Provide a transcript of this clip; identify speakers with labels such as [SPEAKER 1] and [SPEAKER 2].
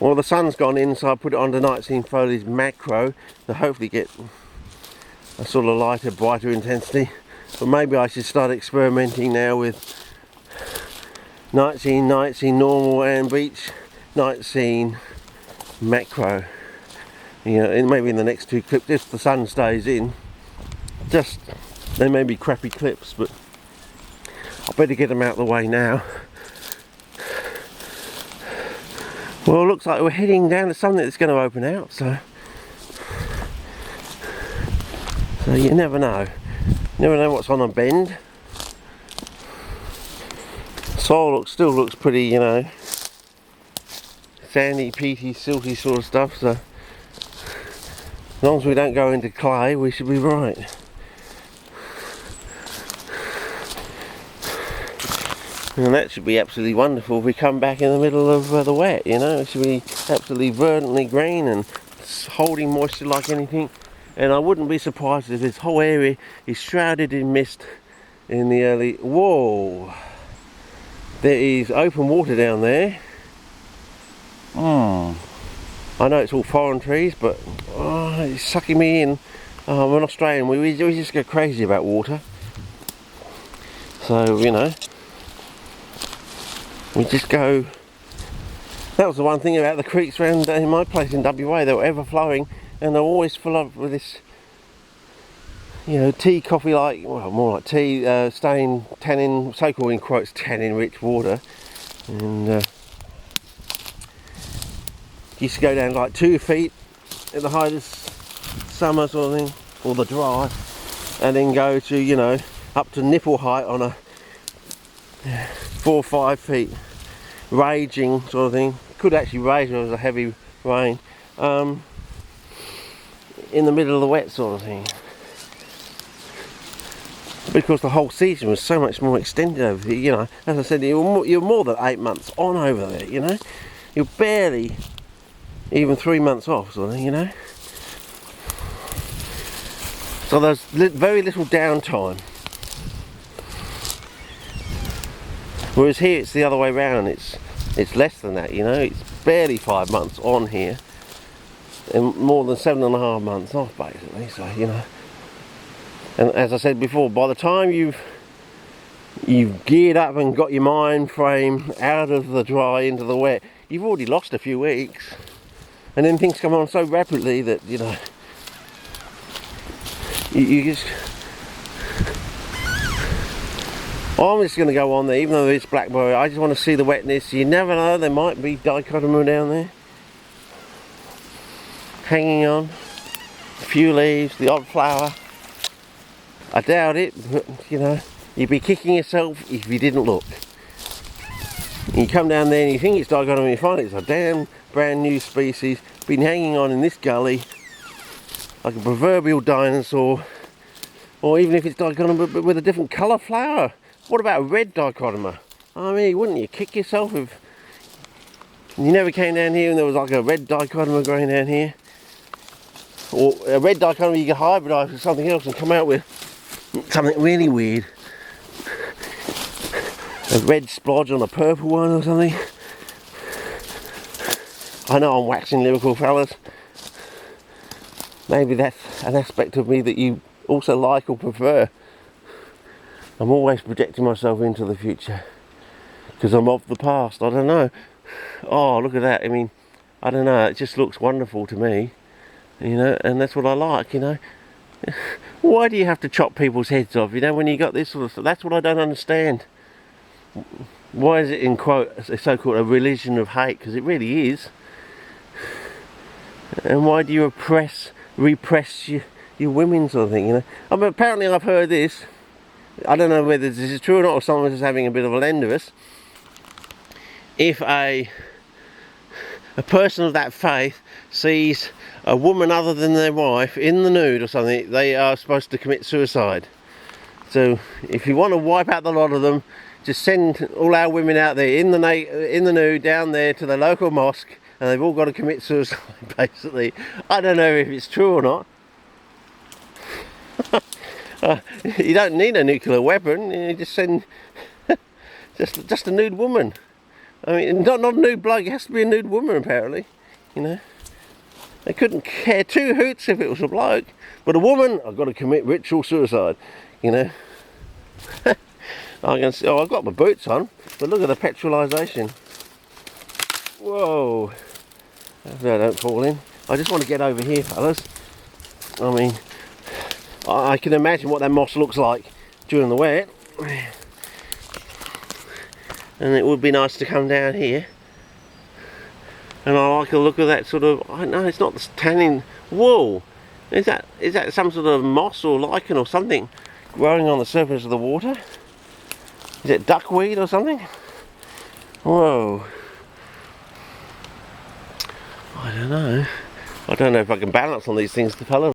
[SPEAKER 1] Well, the sun's gone in, so I put it on the night scene foliage macro to hopefully get a sort of lighter, brighter intensity. But maybe I should start experimenting now with night scene normal, and beach night scene macro. You know, and maybe in the next 2 clips, if the sun stays in, they may be crappy clips, but I better get them out of the way now. Well, it looks like we're heading down to something that's going to open out, so you never know. Never know what's on a bend. Soil still looks pretty, you know, sandy, peaty, silty sort of stuff, so as long as we don't go into clay, we should be right. And that should be absolutely wonderful if we come back in the middle of the wet, you know. It should be absolutely verdantly green and holding moisture like anything. And I wouldn't be surprised if this whole area is shrouded in mist in the early... Whoa! There is open water down there. I know it's all foreign trees, but it's sucking me in. I'm an Australian, we just go crazy about water. So, you know, we just go... That was the one thing about the creeks around in my place in WA, they were ever flowing, and they're always full of with this, you know, tea, coffee like, well, more like tea, staying tannin, so-called in quotes, tannin rich water. And used to go down like 2 feet at the height of summer sort of thing, or the dry, and then go to, you know, up to nipple height on a 4 or 5 feet raging sort of thing. Could actually rage when it was a heavy rain, in the middle of the wet sort of thing, because the whole season was so much more extended over here. You know, as I said, you're more than 8 months on over there, you know. You're barely even 3 months off sort of thing, you know. So there's very little downtime. Whereas here it's the other way around, it's less than that, you know. It's barely 5 months on here, and more than 7.5 months off basically, so, you know. And as I said before, by the time you've geared up and got your mind frame out of the dry into the wet, you've already lost a few weeks. And then things come on so rapidly that, you know, you just... I'm just going to go on there, even though it's blackberry. I just want to see the wetness. You never know, there might be dichotomous down there, hanging on, a few leaves, the odd flower. I doubt it, but, you know, you'd be kicking yourself if you didn't look. You come down there and you think it's dichotomous, and you find it's a damn brand new species, been hanging on in this gully like a proverbial dinosaur. Or even if it's dichotomous but with a different colour flower. What about a red dichotomous? I mean, wouldn't you kick yourself if you never came down here and there was like a red dichotomous growing down here? Or a red dichotomous you could hybridise with something else and come out with something really weird. A red splodge on a purple one or something. I know I'm waxing lyrical, fellas. Maybe that's an aspect of me that you also like or prefer. I'm always projecting myself into the future because I'm of the past. I don't know. Oh, look at that. I mean, I don't know. It just looks wonderful to me, you know, and that's what I like, you know. Why do you have to chop people's heads off, you know, when you got this sort of stuff? That's what I don't understand. Why is it, in quote, a so-called a religion of hate? Because it really is. And why do you repress your women sort of thing, you know? I mean, apparently I've heard this. I don't know whether this is true or not, or someone's just having a bit of a lend of us. If a person of that faith sees a woman other than their wife in the nude or something, they are supposed to commit suicide. So if you want to wipe out the lot of them, just send all our women out there in the nude down there to the local mosque, and they've all got to commit suicide basically. I don't know if it's true or not. You don't need a nuclear weapon. You just send just a nude woman. I mean, not a nude bloke, it has to be a nude woman apparently, you know. They couldn't care two hoots if it was a bloke, but a woman, I've got to commit ritual suicide, you know. I can see, oh, I've got my boots on, but look at the petrolization. Whoa, no, don't fall in. I just want to get over here, fellas. I mean, I can imagine what that moss looks like during the wet. And it would be nice to come down here. And I like the look of that sort of, I don't know, it's not the tanning wool. Is that some sort of moss or lichen or something growing on the surface of the water? Is it duckweed or something? Whoa. I don't know. I don't know if I can balance on these things, fellas.